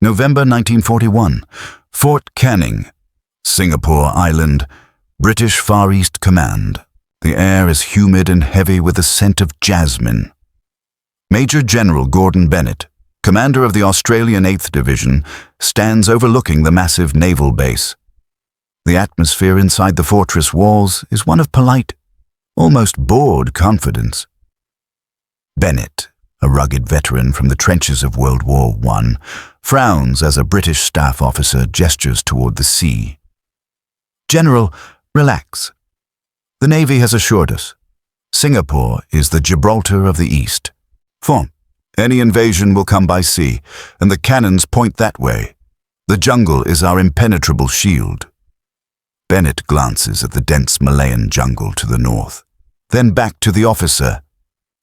November 1941, Fort Canning, Singapore Island, British Far East Command. The air is humid and heavy with the scent of jasmine. Major General Gordon Bennett, commander of the Australian 8th Division, stands overlooking the massive naval base. The atmosphere inside the fortress walls is one of polite, almost bored confidence. Bennett, a rugged veteran from the trenches of World War I, frowns as a British staff officer gestures toward the sea. "General, relax. The Navy has assured us. Singapore is the Gibraltar of the East. Any invasion will come by sea, and the cannons point that way. The jungle is our impenetrable shield." Bennett glances at the dense Malayan jungle to the north, then back to the officer,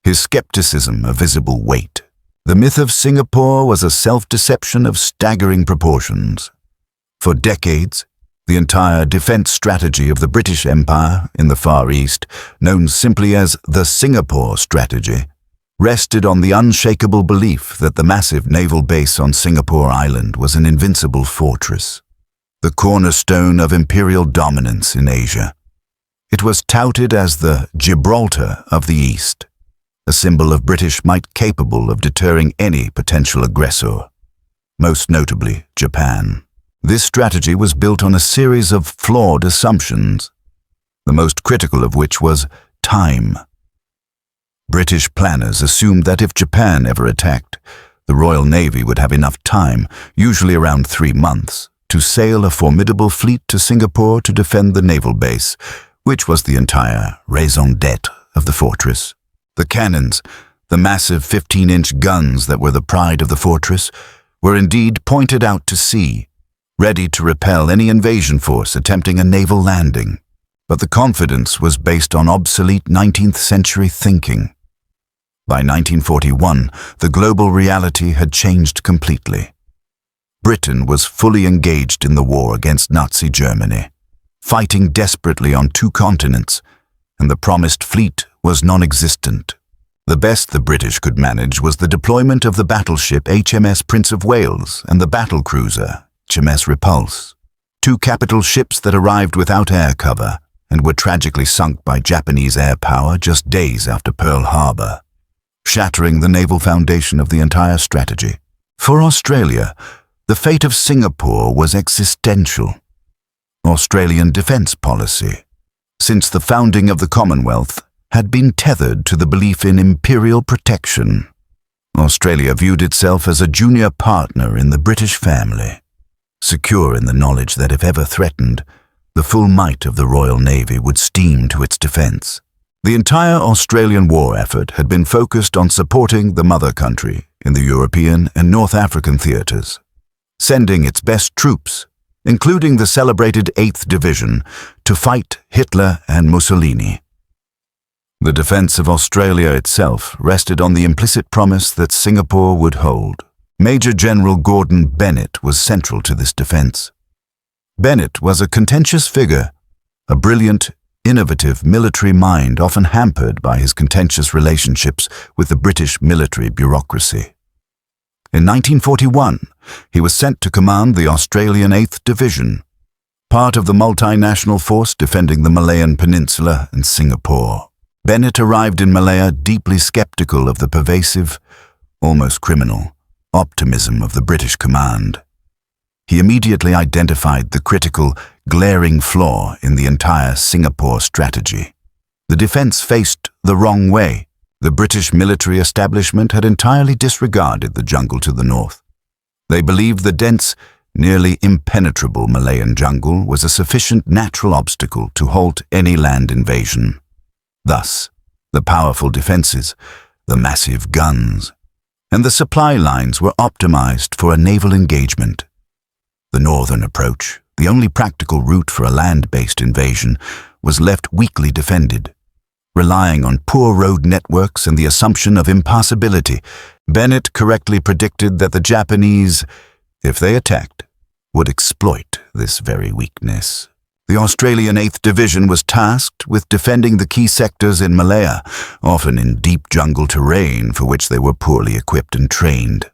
his skepticism a visible weight. The myth of Singapore was a self-deception of staggering proportions. For decades, the entire defense strategy of the British Empire in the Far East, known simply as the Singapore Strategy, rested on the unshakable belief that the massive naval base on Singapore Island was an invincible fortress, the cornerstone of imperial dominance in Asia. It was touted as the Gibraltar of the East, a symbol of British might capable of deterring any potential aggressor, most notably Japan. This strategy was built on a series of flawed assumptions, the most critical of which was time. British planners assumed that if Japan ever attacked, the Royal Navy would have enough time, usually around 3 months, to sail a formidable fleet to Singapore to defend the naval base, which was the entire raison d'etre of the fortress. The cannons, the massive 15-inch guns that were the pride of the fortress, were indeed pointed out to sea, ready to repel any invasion force attempting a naval landing. But the confidence was based on obsolete 19th century thinking. By 1941, the global reality had changed completely. Britain was fully engaged in the war against Nazi Germany, fighting desperately on 2 continents, and the promised fleet was non-existent. The best the British could manage was the deployment of the battleship HMS Prince of Wales and the battlecruiser HMS Repulse, 2 capital ships that arrived without air cover and were tragically sunk by Japanese air power just days after Pearl Harbor, shattering the naval foundation of the entire strategy. For Australia, the fate of Singapore was existential. Australian defence policy, since the founding of the Commonwealth, had been tethered to the belief in imperial protection. Australia viewed itself as a junior partner in the British family, secure in the knowledge that if ever threatened, the full might of the Royal Navy would steam to its defence. The entire Australian war effort had been focused on supporting the mother country in the European and North African theatres, sending its best troops, including the celebrated 8th Division, to fight Hitler and Mussolini. The defence of Australia itself rested on the implicit promise that Singapore would hold. Major General Gordon Bennett was central to this defence. Bennett was a contentious figure, a brilliant, innovative military mind often hampered by his contentious relationships with the British military bureaucracy. In 1941, he was sent to command the Australian 8th Division, part of the multinational force defending the Malayan Peninsula and Singapore. Bennett arrived in Malaya deeply skeptical of the pervasive, almost criminal, optimism of the British command. He immediately identified the critical, glaring flaw in the entire Singapore strategy. The defence faced the wrong way. The British military establishment had entirely disregarded the jungle to the north. They believed the dense, nearly impenetrable Malayan jungle was a sufficient natural obstacle to halt any land invasion. Thus, the powerful defences, the massive guns, and the supply lines were optimized for a naval engagement. The northern approach, the only practical route for a land-based invasion, was left weakly defended. Relying on poor road networks and the assumption of impassability, Bennett correctly predicted that the Japanese, if they attacked, would exploit this very weakness. The Australian 8th Division was tasked with defending the key sectors in Malaya, often in deep jungle terrain for which they were poorly equipped and trained.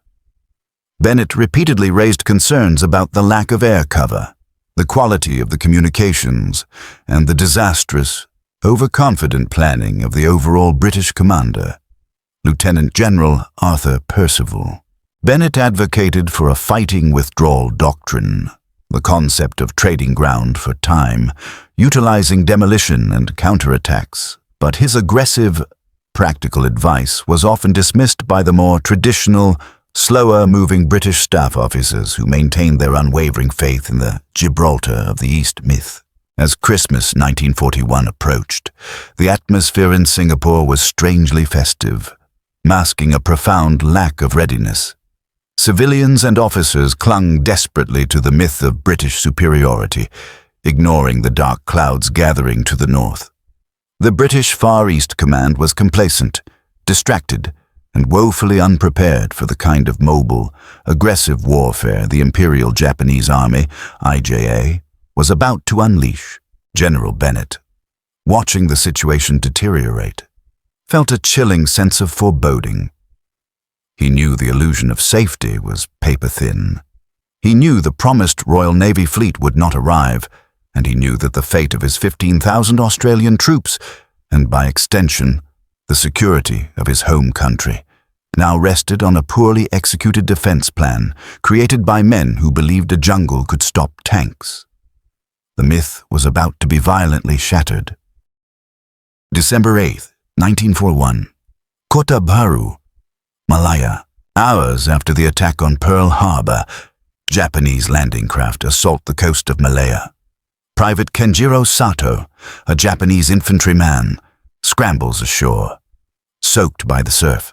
Bennett repeatedly raised concerns about the lack of air cover, the quality of the communications, and the disastrous, overconfident planning of the overall British commander, Lieutenant General Arthur Percival. Bennett advocated for a fighting withdrawal doctrine, the concept of trading ground for time, utilizing demolition and counterattacks, but his aggressive, practical advice was often dismissed by the more traditional, slower-moving British staff officers who maintained their unwavering faith in the Gibraltar of the East myth. As Christmas 1941 approached, the atmosphere in Singapore was strangely festive, masking a profound lack of readiness. Civilians and officers clung desperately to the myth of British superiority, ignoring the dark clouds gathering to the north. The British Far East Command was complacent, distracted, and woefully unprepared for the kind of mobile, aggressive warfare the Imperial Japanese Army, IJA, was about to unleash. General Bennett, watching the situation deteriorate, felt a chilling sense of foreboding. He knew the illusion of safety was paper-thin. He knew the promised Royal Navy fleet would not arrive, and he knew that the fate of his 15,000 Australian troops, and by extension, the security of his home country, now rested on a poorly executed defense plan created by men who believed a jungle could stop tanks. The myth was about to be violently shattered. December 8, 1941. Kota Bharu, Malaya. Hours after the attack on Pearl Harbor, Japanese landing craft assault the coast of Malaya. Private Kenjiro Sato, a Japanese infantryman, scrambles ashore, soaked by the surf.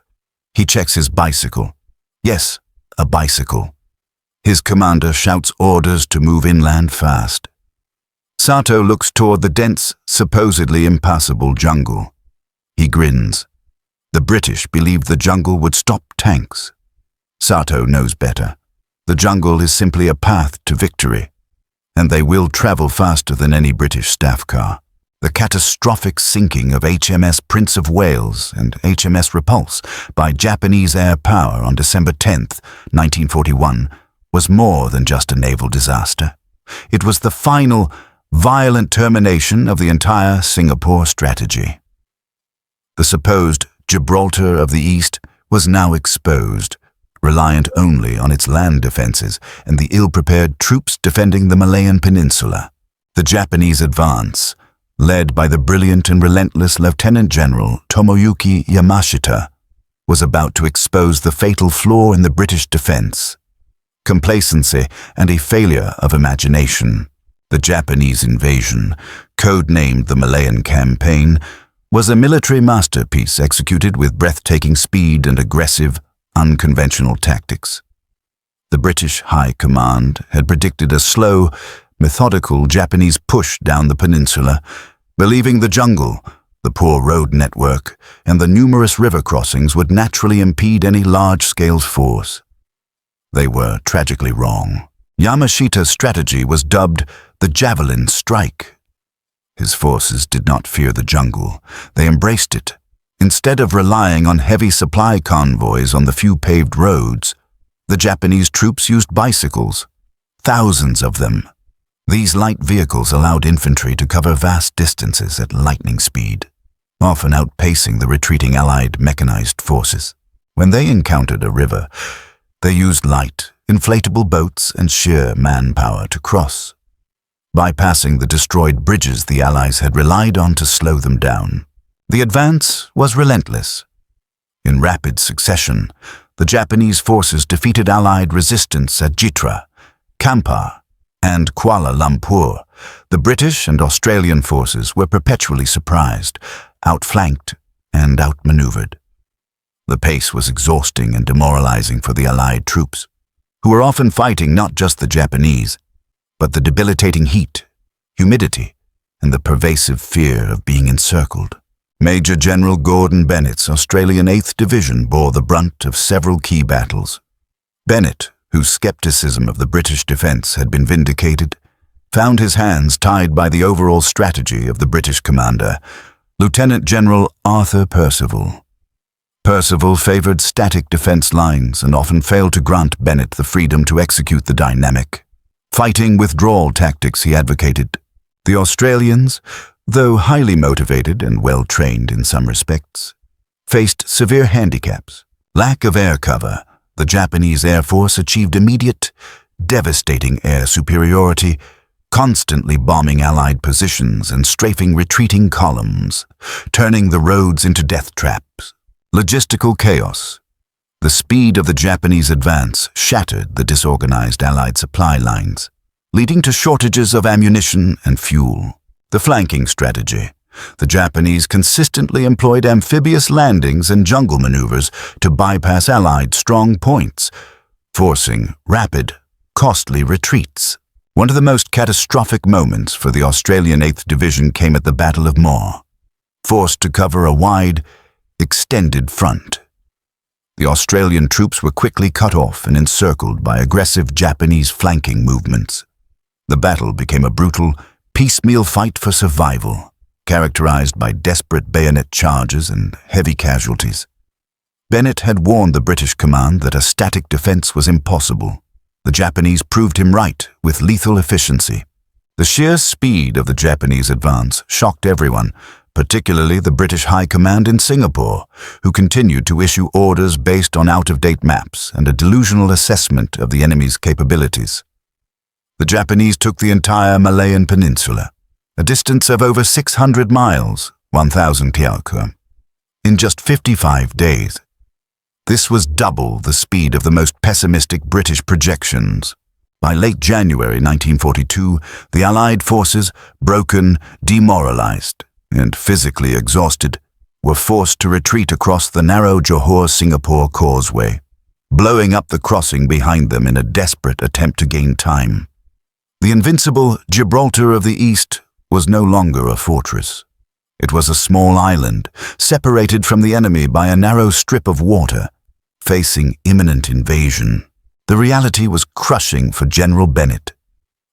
He checks his bicycle. Yes, a bicycle. His commander shouts orders to move inland fast. Sato looks toward the dense, supposedly impassable jungle. He grins. The British believed the jungle would stop tanks. Sato knows better. The jungle is simply a path to victory, and they will travel faster than any British staff car. The catastrophic sinking of HMS Prince of Wales and HMS Repulse by Japanese air power on December 10, 1941, was more than just a naval disaster. It was the final, violent termination of the entire Singapore strategy. The supposed Gibraltar of the East was now exposed, reliant only on its land defenses and the ill-prepared troops defending the Malayan Peninsula. The Japanese advance, led by the brilliant and relentless Lieutenant General Tomoyuki Yamashita, was about to expose the fatal flaw in the British defense: complacency and a failure of imagination. The Japanese invasion, codenamed the Malayan Campaign, was a military masterpiece executed with breathtaking speed and aggressive, unconventional tactics. The British High Command had predicted a slow, methodical Japanese push down the peninsula, believing the jungle, the poor road network, and the numerous river crossings would naturally impede any large-scale force. They were tragically wrong. Yamashita's strategy was dubbed the Javelin Strike. His forces did not fear the jungle. They embraced it. Instead of relying on heavy supply convoys on the few paved roads, the Japanese troops used bicycles, thousands of them. These light vehicles allowed infantry to cover vast distances at lightning speed, often outpacing the retreating Allied mechanized forces. When they encountered a river, they used light, inflatable boats and sheer manpower to cross, bypassing the destroyed bridges the Allies had relied on to slow them down. The advance was relentless. In rapid succession, the Japanese forces defeated Allied resistance at Jitra, Kampar, and Kuala Lumpur. The British and Australian forces were perpetually surprised, outflanked, and outmaneuvered. The pace was exhausting and demoralizing for the Allied troops, who were often fighting not just the Japanese, but the debilitating heat, humidity, and the pervasive fear of being encircled. Major General Gordon Bennett's Australian 8th Division bore the brunt of several key battles. Bennett, whose skepticism of the British defence had been vindicated, found his hands tied by the overall strategy of the British commander, Lieutenant General Arthur Percival. Percival favored static defense lines and often failed to grant Bennett the freedom to execute the dynamic, fighting withdrawal tactics he advocated. The Australians, though highly motivated and well-trained in some respects, faced severe handicaps. Lack of air cover. The Japanese Air Force achieved immediate, devastating air superiority, constantly bombing Allied positions and strafing retreating columns, turning the roads into death traps. Logistical chaos. The speed of the Japanese advance shattered the disorganized Allied supply lines, leading to shortages of ammunition and fuel. The flanking strategy. The Japanese consistently employed amphibious landings and jungle maneuvers to bypass Allied strong points, forcing rapid, costly retreats. One of the most catastrophic moments for the Australian 8th Division came at the Battle of Moore, forced to cover a wide, extended front. The Australian troops were quickly cut off and encircled by aggressive Japanese flanking movements. The battle became a brutal, piecemeal fight for survival, characterized by desperate bayonet charges and heavy casualties. Bennett had warned the British command that a static defense was impossible. The Japanese proved him right with lethal efficiency. The sheer speed of the Japanese advance shocked everyone, particularly the British High Command in Singapore, who continued to issue orders based on out-of-date maps and a delusional assessment of the enemy's capabilities. The Japanese took the entire Malayan Peninsula, a distance of over 600 miles, 1,000 km, in just 55 days. This was double the speed of the most pessimistic British projections. By late January 1942, the Allied forces, broken, demoralized, and physically exhausted, were forced to retreat across the narrow Johor-Singapore causeway, blowing up the crossing behind them in a desperate attempt to gain time. The invincible Gibraltar of the East was no longer a fortress. It was a small island, separated from the enemy by a narrow strip of water, facing imminent invasion. The reality was crushing for General Bennett.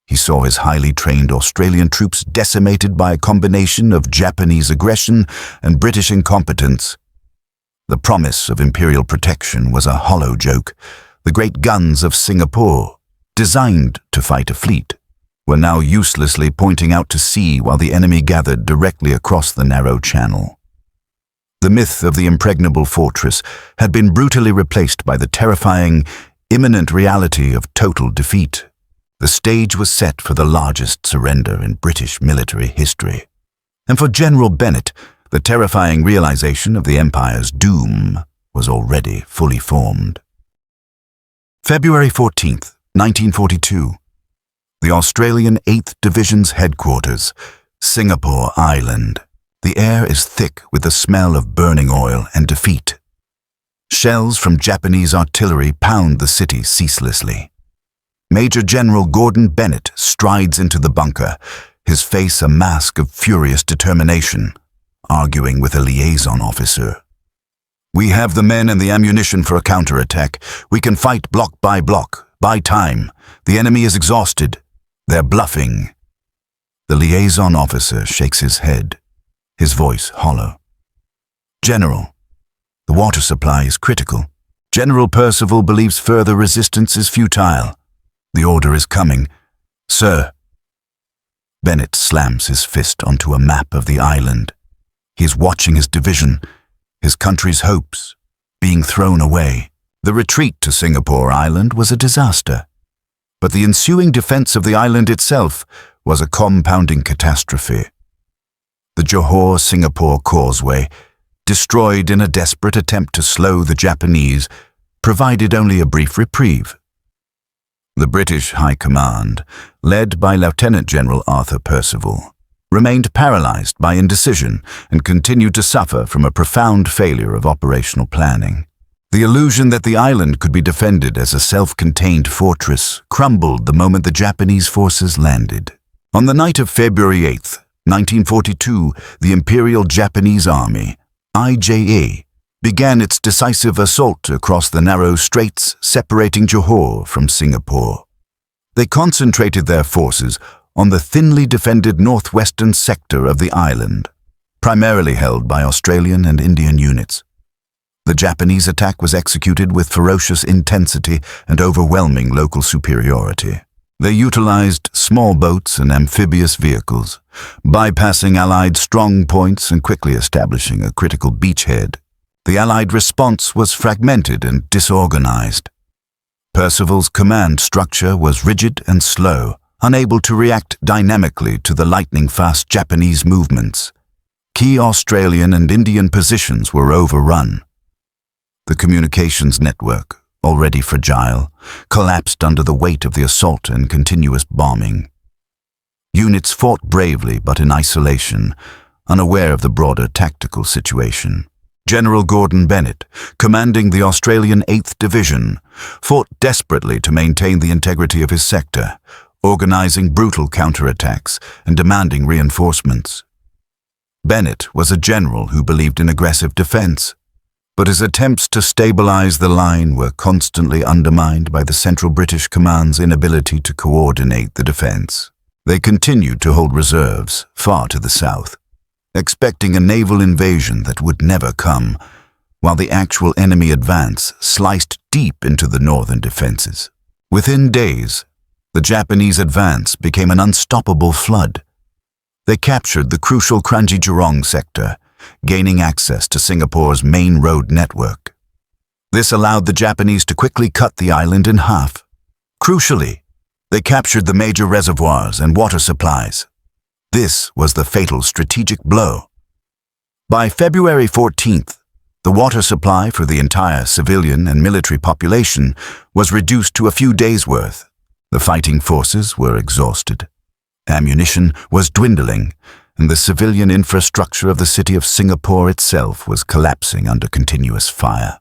He saw his highly trained Australian troops decimated by a combination of Japanese aggression and British incompetence. The promise of imperial protection was a hollow joke. The great guns of Singapore, designed to fight a fleet, were now uselessly pointing out to sea while the enemy gathered directly across the narrow channel. The myth of the impregnable fortress had been brutally replaced by the terrifying, imminent reality of total defeat. The stage was set for the largest surrender in British military history. And for General Bennett, the terrifying realization of the Empire's doom was already fully formed. February 14th, 1942. The Australian 8th Division's headquarters, Singapore Island. The air is thick with the smell of burning oil and defeat. Shells from Japanese artillery pound the city ceaselessly. Major General Gordon Bennett strides into the bunker, his face a mask of furious determination, arguing with a liaison officer. "We have the men and the ammunition for a counterattack. We can fight block. Buy time. The enemy is exhausted. They're bluffing." The liaison officer shakes his head, his voice hollow. "General, the water supply is critical. General Percival believes further resistance is futile. The order is coming. Sir." Bennett slams his fist onto a map of the island. He is watching his division, his country's hopes, being thrown away. The retreat to Singapore Island was a disaster, but the ensuing defense of the island itself was a compounding catastrophe. The Johor-Singapore causeway, destroyed in a desperate attempt to slow the Japanese, provided only a brief reprieve. The British High Command, led by Lieutenant General Arthur Percival, remained paralyzed by indecision and continued to suffer from a profound failure of operational planning. The illusion that the island could be defended as a self-contained fortress crumbled the moment the Japanese forces landed. On the night of February 8th, 1942, the Imperial Japanese Army, IJA, began its decisive assault across the narrow straits separating Johor from Singapore. They concentrated their forces on the thinly defended northwestern sector of the island, primarily held by Australian and Indian units. The Japanese attack was executed with ferocious intensity and overwhelming local superiority. They utilized small boats and amphibious vehicles, bypassing Allied strong points and quickly establishing a critical beachhead. The Allied response was fragmented and disorganized. Percival's command structure was rigid and slow, unable to react dynamically to the lightning-fast Japanese movements. Key Australian and Indian positions were overrun. The communications network, already fragile, collapsed under the weight of the assault and continuous bombing. Units fought bravely but in isolation, unaware of the broader tactical situation. General Gordon Bennett, commanding the Australian 8th Division, fought desperately to maintain the integrity of his sector, organizing brutal counterattacks and demanding reinforcements. Bennett was a general who believed in aggressive defense, but his attempts to stabilize the line were constantly undermined by the Central British Command's inability to coordinate the defense. They continued to hold reserves far to the south, expecting a naval invasion that would never come, while the actual enemy advance sliced deep into the northern defenses. Within days, the Japanese advance became an unstoppable flood. They captured the crucial Kranji-Jurong sector, gaining access to Singapore's main road network. This allowed the Japanese to quickly cut the island in half. Crucially, they captured the major reservoirs and water supplies. This was the fatal strategic blow. By February 14th, the water supply for the entire civilian and military population was reduced to a few days' worth. The fighting forces were exhausted. Ammunition was dwindling, and the civilian infrastructure of the city of Singapore itself was collapsing under continuous fire.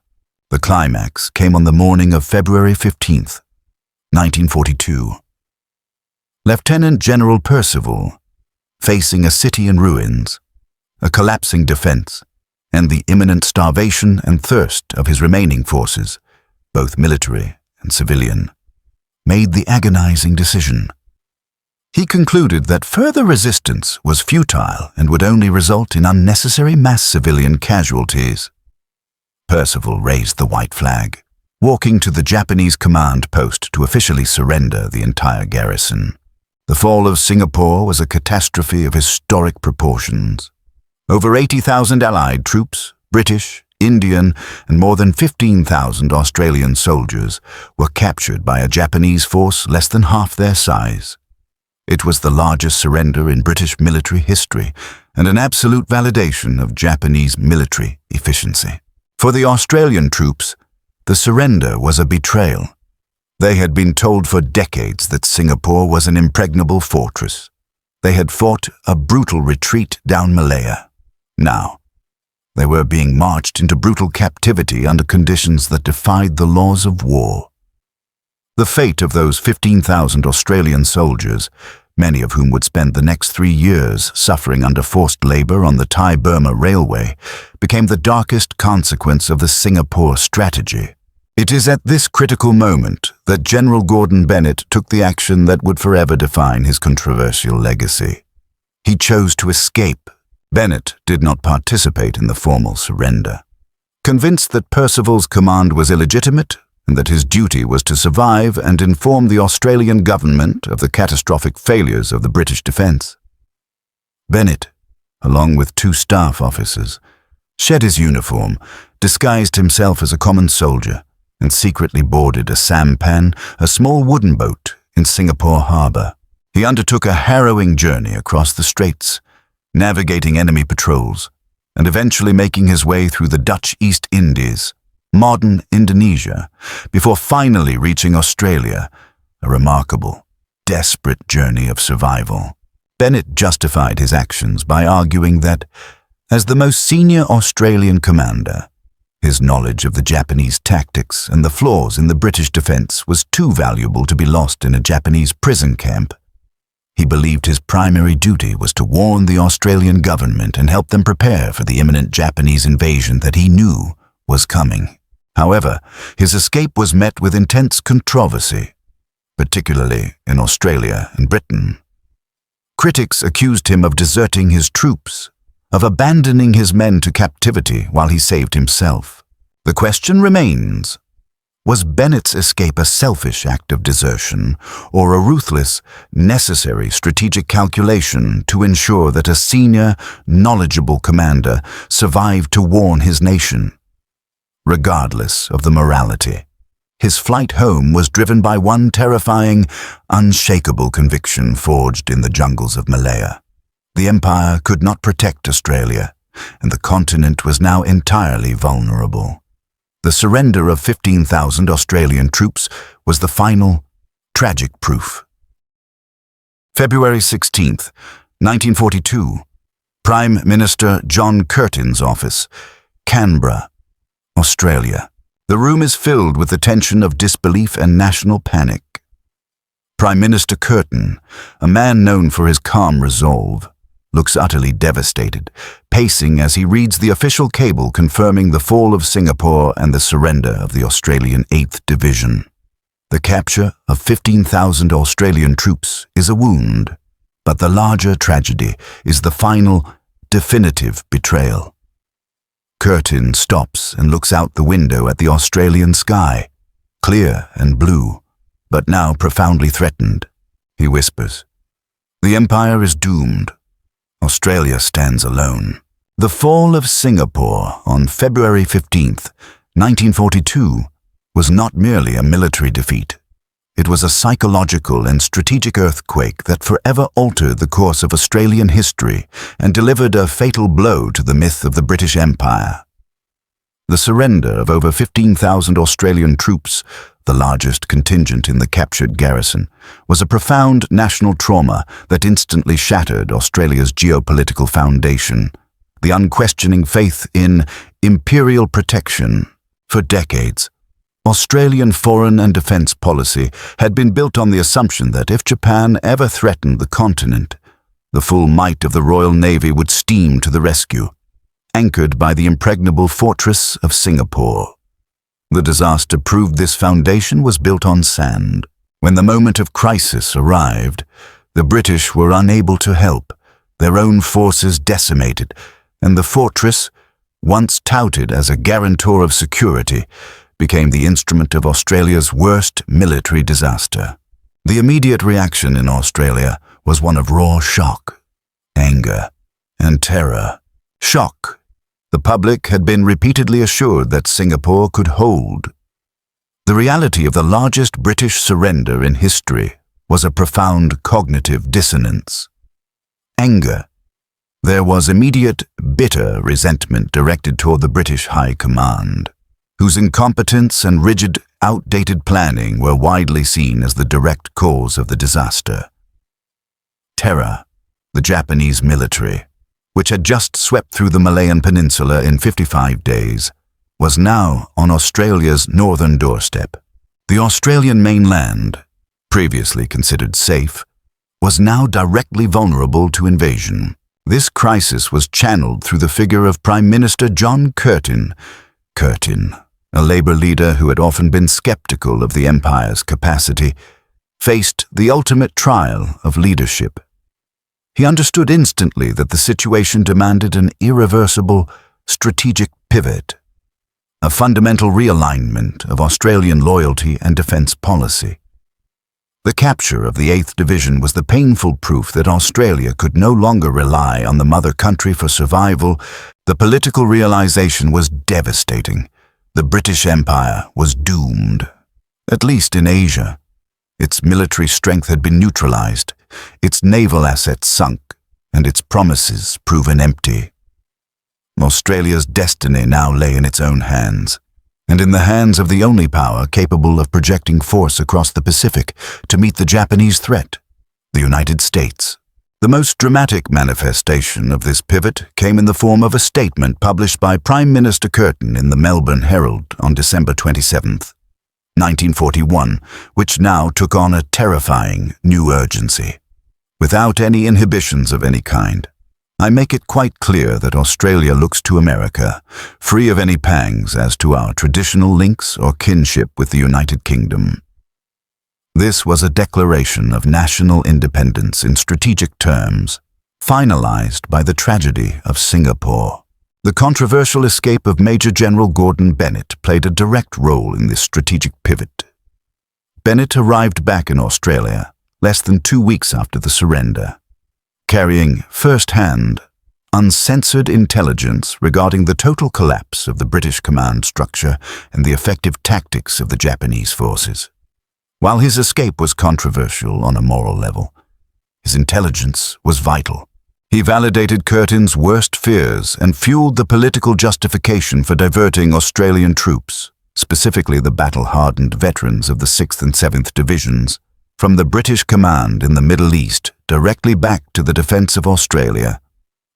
The climax came on the morning of February 15th, 1942. Lieutenant General Percival, facing a city in ruins, a collapsing defense, and the imminent starvation and thirst of his remaining forces, both military and civilian, made the agonizing decision. He concluded that further resistance was futile and would only result in unnecessary mass civilian casualties. Percival raised the white flag, walking to the Japanese command post to officially surrender the entire garrison. The fall of Singapore was a catastrophe of historic proportions. Over 80,000 Allied troops, British, Indian, and more than 15,000 Australian soldiers were captured by a Japanese force less than half their size. It was the largest surrender in British military history and an absolute validation of Japanese military efficiency. For the Australian troops, the surrender was a betrayal. They had been told for decades that Singapore was an impregnable fortress. They had fought a brutal retreat down Malaya. Now, they were being marched into brutal captivity under conditions that defied the laws of war. The fate of those 15,000 Australian soldiers, many of whom would spend the next 3 years suffering under forced labor on the Thai-Burma Railway, became the darkest consequence of the Singapore strategy. It is at this critical moment that General Gordon Bennett took the action that would forever define his controversial legacy. He chose to escape. Bennett did not participate in the formal surrender. Convinced that Percival's command was illegitimate and that his duty was to survive and inform the Australian government of the catastrophic failures of the British defence, Bennett, along with 2 staff officers, shed his uniform, disguised himself as a common soldier, and secretly boarded a sampan, a small wooden boat, in Singapore harbour. He undertook a harrowing journey across the straits, navigating enemy patrols, and eventually making his way through the Dutch East Indies, modern Indonesia, before finally reaching Australia, a remarkable, desperate journey of survival. Bennett justified his actions by arguing that, as the most senior Australian commander, his knowledge of the Japanese tactics and the flaws in the British defence was too valuable to be lost in a Japanese prison camp. He believed his primary duty was to warn the Australian government and help them prepare for the imminent Japanese invasion that he knew was coming. However, his escape was met with intense controversy, particularly in Australia and Britain. Critics accused him of deserting his troops, of abandoning his men to captivity while he saved himself. The question remains, was Bennett's escape a selfish act of desertion or a ruthless, necessary strategic calculation to ensure that a senior, knowledgeable commander survived to warn his nation? Regardless of the morality, his flight home was driven by one terrifying, unshakable conviction forged in the jungles of Malaya. The Empire could not protect Australia, and the continent was now entirely vulnerable. The surrender of 15,000 Australian troops was the final, tragic proof. February 16, 1942, Prime Minister John Curtin's office, Canberra, Australia. The room is filled with the tension of disbelief and national panic. Prime Minister Curtin, a man known for his calm resolve, looks utterly devastated, pacing as he reads the official cable confirming the fall of Singapore and the surrender of the Australian 8th Division. The capture of 15,000 Australian troops is a wound, but the larger tragedy is the final, definitive betrayal. Curtin stops and looks out the window at the Australian sky, clear and blue, but now profoundly threatened. He whispers, "The Empire is doomed. Australia stands alone." The fall of Singapore on February 15, 1942, was not merely a military defeat. It was a psychological and strategic earthquake that forever altered the course of Australian history and delivered a fatal blow to the myth of the British Empire. The surrender of over 15,000 Australian troops, the largest contingent in the captured garrison, was a profound national trauma that instantly shattered Australia's geopolitical foundation, the unquestioning faith in imperial protection. For decades, Australian foreign and defence policy had been built on the assumption that if Japan ever threatened the continent, the full might of the Royal Navy would steam to the rescue, anchored by the impregnable fortress of Singapore. The disaster proved this foundation was built on sand. When the moment of crisis arrived, the British were unable to help, their own forces decimated, and the fortress, once touted as a guarantor of security, became the instrument of Australia's worst military disaster. The immediate reaction in Australia was one of raw shock, anger, and terror. Shock. The public had been repeatedly assured that Singapore could hold. The reality of the largest British surrender in history was a profound cognitive dissonance. Anger. There was immediate, bitter resentment directed toward the British High Command, whose incompetence and rigid, outdated planning were widely seen as the direct cause of the disaster. Terror. The Japanese military, which had just swept through the Malayan Peninsula in 55 days, was now on Australia's northern doorstep. The Australian mainland, previously considered safe, was now directly vulnerable to invasion. This crisis was channeled through the figure of Prime Minister John Curtin. Curtin, a Labour leader who had often been sceptical of the Empire's capacity, faced the ultimate trial of leadership. He understood instantly that the situation demanded an irreversible strategic pivot, a fundamental realignment of Australian loyalty and defence policy. The capture of the 8th Division was the painful proof that Australia could no longer rely on the mother country for survival. The political realization was devastating. The British Empire was doomed, at least in Asia. Its military strength had been neutralized, its naval assets sunk, and its promises proven empty. Australia's destiny now lay in its own hands, and in the hands of the only power capable of projecting force across the Pacific to meet the Japanese threat, the United States. The most dramatic manifestation of this pivot came in the form of a statement published by Prime Minister Curtin in the Melbourne Herald on December 27, 1941, which now took on a terrifying new urgency. Without any inhibitions of any kind, I make it quite clear that Australia looks to America, free of any pangs as to our traditional links or kinship with the United Kingdom. This was a declaration of national independence in strategic terms, finalized by the tragedy of Singapore. The controversial escape of Major General Gordon Bennett played a direct role in this strategic pivot. Bennett arrived back in Australia less than 2 weeks after the surrender, carrying first-hand, uncensored intelligence regarding the total collapse of the British command structure and the effective tactics of the Japanese forces. While his escape was controversial on a moral level, his intelligence was vital. He validated Curtin's worst fears and fueled the political justification for diverting Australian troops, specifically the battle-hardened veterans of the 6th and 7th Divisions, from the British command in the Middle East directly back to the defence of Australia.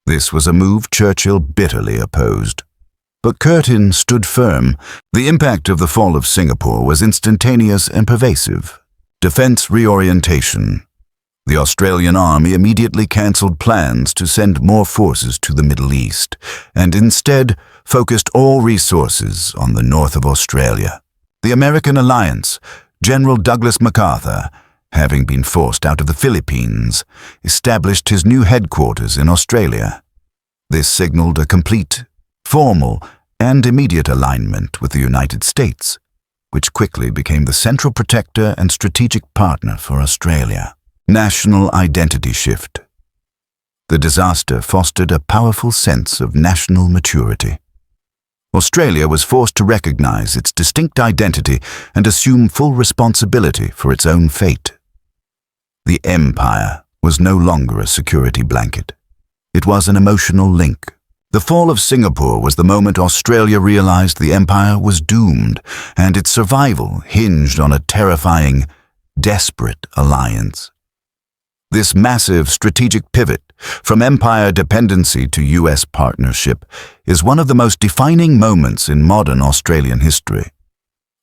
This was a move Churchill bitterly opposed. But Curtin stood firm. The impact of the fall of Singapore was instantaneous and pervasive. Defence reorientation. The Australian Army immediately cancelled plans to send more forces to the Middle East, and instead focused all resources on the north of Australia. The American alliance, General Douglas MacArthur, having been forced out of the Philippines, established his new headquarters in Australia. This signalled a complete, formal, and immediate alignment with the United States, which quickly became the central protector and strategic partner for Australia. National identity shift. The disaster fostered a powerful sense of national maturity. Australia was forced to recognize its distinct identity and assume full responsibility for its own fate. The empire was no longer a security blanket. It was an emotional link. The fall of Singapore was the moment Australia realized the empire was doomed, and its survival hinged on a terrifying, desperate alliance. This massive strategic pivot from empire dependency to U.S. partnership is one of the most defining moments in modern Australian history.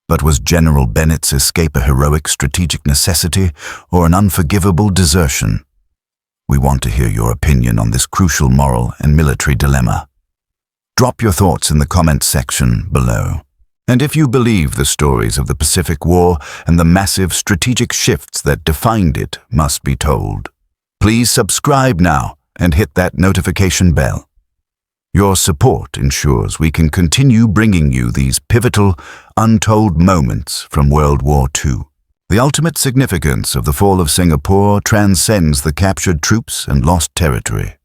But was General Bennett's escape a heroic strategic necessity or an unforgivable desertion? We want to hear your opinion on this crucial moral and military dilemma. Drop your thoughts in the comments section below. And if you believe the stories of the Pacific War and the massive strategic shifts that defined it must be told, please subscribe now and hit that notification bell. Your support ensures we can continue bringing you these pivotal, untold moments from World War II. The ultimate significance of the fall of Singapore transcends the captured troops and lost territory.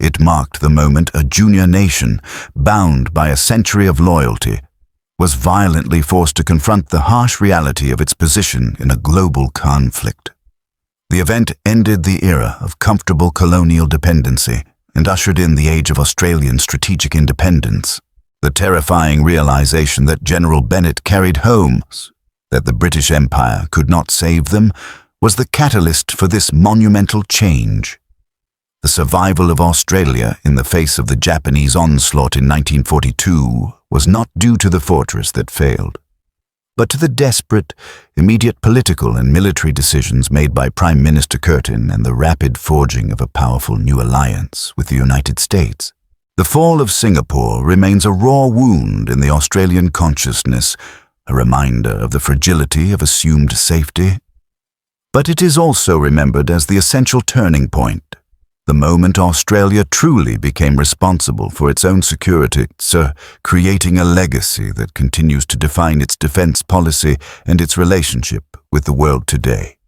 It marked the moment a junior nation, bound by a century of loyalty, was violently forced to confront the harsh reality of its position in a global conflict. The event ended the era of comfortable colonial dependency and ushered in the age of Australian strategic independence. The terrifying realization that General Bennett carried home, that the British Empire could not save them, was the catalyst for this monumental change. The survival of Australia in the face of the Japanese onslaught in 1942 was not due to the fortress that failed, but to the desperate, immediate political and military decisions made by Prime Minister Curtin and the rapid forging of a powerful new alliance with the United States. The fall of Singapore remains a raw wound in the Australian consciousness, a reminder of the fragility of assumed safety. But it is also remembered as the essential turning point, the moment Australia truly became responsible for its own security, creating a legacy that continues to define its defence policy and its relationship with the world today.